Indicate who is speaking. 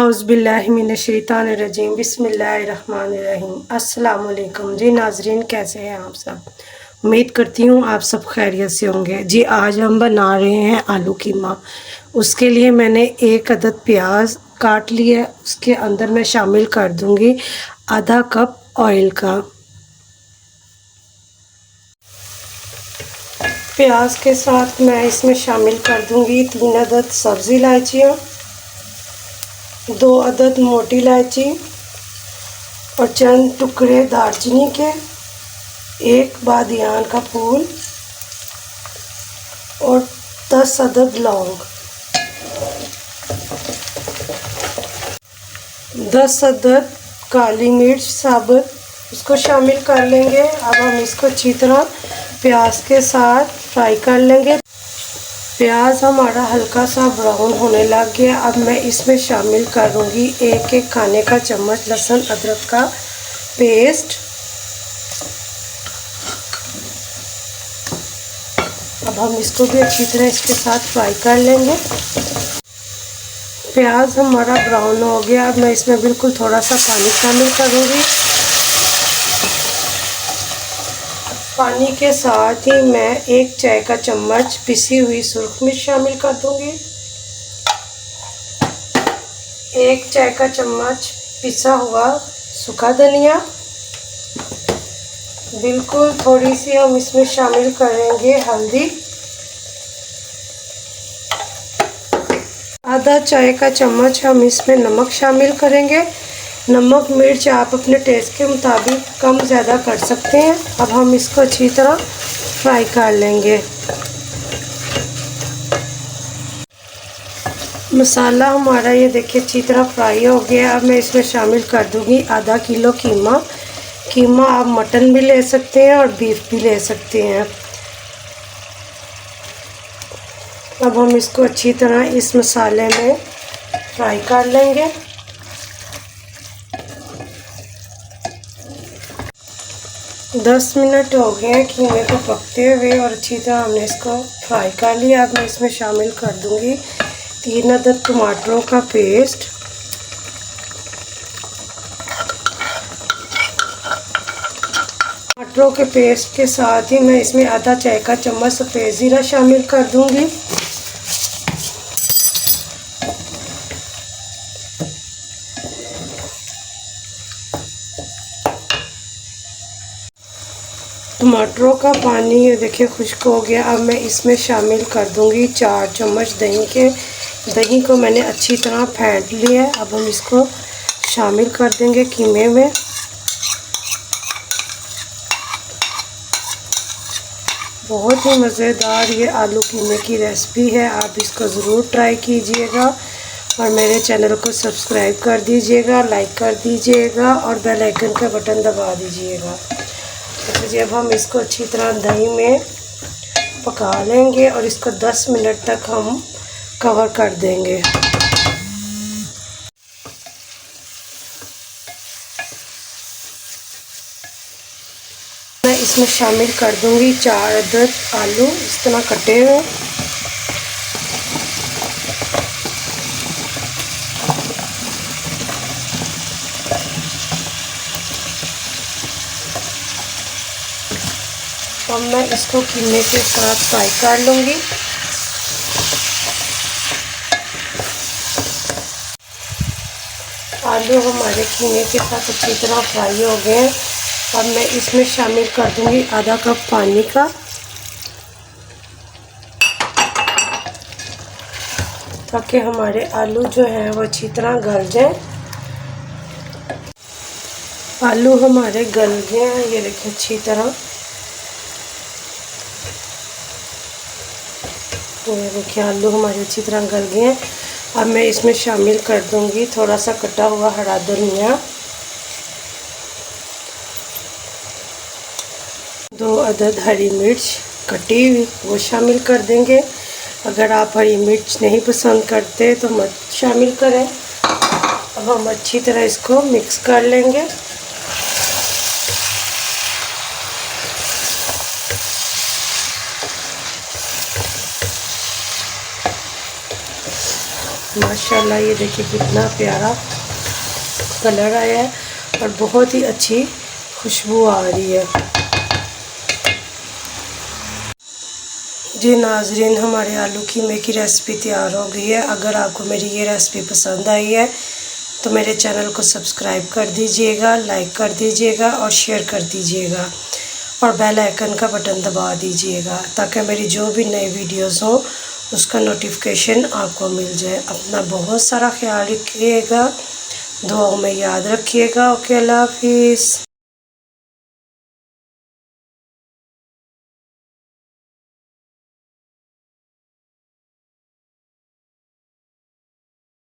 Speaker 1: औज़ुबिल्लाहिमिनश्शैतानिर्रजीम बिस्मिल्लाहिर्रहमानिर्रहीम। अस्सलाम वालेकुम जी नाजरीन, कैसे हैं आप सब। उम्मीद करती हूँ आप सब खैरियत से होंगे। जी आज हम बना रहे हैं आलू कीमा। उसके लिए मैंने एक अदद प्याज काट लिया, उसके अंदर मैं शामिल कर दूँगी आधा कप ऑयल का। प्याज के साथ मैं इसमें शामिल कर दूँगी 3 अदद सब्ज़ी इलायचियाँ, 2 अदद मोटी इलायची और चंद टुकड़े दालचीनी के, 1 बादियान का फूल और 10 अदद लौंग, 10 अदद काली मिर्च साबुत, उसको शामिल कर लेंगे। अब हम इसको अच्छी तरह प्याज के साथ फ्राई कर लेंगे। प्याज हमारा हल्का सा ब्राउन होने लग गया। अब मैं इसमें शामिल करूँगी 1-1 खाने का चम्मच लहसुन अदरक का पेस्ट। अब हम इसको भी अच्छी तरह इसके साथ फ्राई कर लेंगे। प्याज हमारा ब्राउन हो गया। अब मैं इसमें बिल्कुल थोड़ा सा पानी शामिल करूँगी। पानी के साथ ही मैं 1 चाय का चम्मच पिसी हुई सुरख मिर्च शामिल कर दूँगी, 1 चाय का चम्मच पिसा हुआ सूखा धनिया, बिल्कुल थोड़ी सी हम इसमें शामिल करेंगे हल्दी, आधा चाय का चम्मच हम इसमें नमक शामिल करेंगे। नमक मिर्च आप अपने टेस्ट के मुताबिक कम ज़्यादा कर सकते हैं। अब हम इसको अच्छी तरह फ्राई कर लेंगे। मसाला हमारा ये देखिए अच्छी तरह फ्राई हो गया। अब मैं इसमें शामिल कर दूंगी आधा किलो कीमा। कीमा आप मटन भी ले सकते हैं और बीफ भी ले सकते हैं। अब हम इसको अच्छी तरह इस मसाले में फ्राई कर लेंगे। दस मिनट हो गए हैं कीमे को पकते हुए और अच्छी तरह हमने इसको फ्राई कर लिया। अब मैं इसमें शामिल कर दूंगी 3 अदद टमाटरों का पेस्ट, टमाटरों के पेस्ट के साथ ही मैं इसमें आधा चाय का चम्मच सफ़ेद ज़ीरा शामिल कर दूंगी। टमाटरों का पानी ये देखिए खुश्क हो गया। अब मैं इसमें शामिल कर दूंगी 4 चम्मच दही के। दही को मैंने अच्छी तरह फेंट लिया है। अब हम इसको शामिल कर देंगे कीमे में। बहुत ही मज़ेदार ये आलू कीमे की रेसिपी है, आप इसको ज़रूर ट्राई कीजिएगा और मेरे चैनल को सब्सक्राइब कर दीजिएगा, लाइक कर दीजिएगा और बेल आइकन का बटन दबा दीजिएगा। तो जी अब हम इसको अच्छी तरह दही में पका लेंगे और इसको 10 मिनट तक हम कवर कर देंगे। मैं इसमें शामिल कर दूंगी 4 अदद आलू इस तरह कटे हुए। अब मैं इसको कीमे के साथ फ्राई कर लूँगी। आलू हमारे कीमे के साथ अच्छी तरह फ्राई हो गए हैं। अब मैं इसमें शामिल कर दूँगी आधा कप पानी का, ताकि हमारे आलू जो हैं वो अच्छी तरह गल जाए। आलू हमारे गल गए हैं, ये देखिए अच्छी तरह। ये देखिए आलू हमारे अच्छी तरह गल गए हैं। अब मैं इसमें शामिल कर दूंगी थोड़ा सा कटा हुआ हरा धनिया, 2 अदद हरी मिर्च कटी हुई वो शामिल कर देंगे। अगर आप हरी मिर्च नहीं पसंद करते तो मत शामिल करें। अब हम अच्छी तरह इसको मिक्स कर लेंगे। माशाल्लाह ये देखिए कितना प्यारा कलर आया है और बहुत ही अच्छी खुशबू आ रही है। जी नाज़रीन, हमारे आलू कीमे की रेसिपी तैयार हो गई है। अगर आपको मेरी ये रेसिपी पसंद आई है तो मेरे चैनल को सब्सक्राइब कर दीजिएगा, लाइक कर दीजिएगा और शेयर कर दीजिएगा और बेल आइकन का बटन दबा दीजिएगा ताकि मेरी जो भी नई वीडियोस हो उसका नोटिफिकेशन आपको मिल जाए। अपना बहुत सारा ख्याल रखिएगा, दुआओं में याद रखिएगा। ओके, अल्लाह हाफिज़।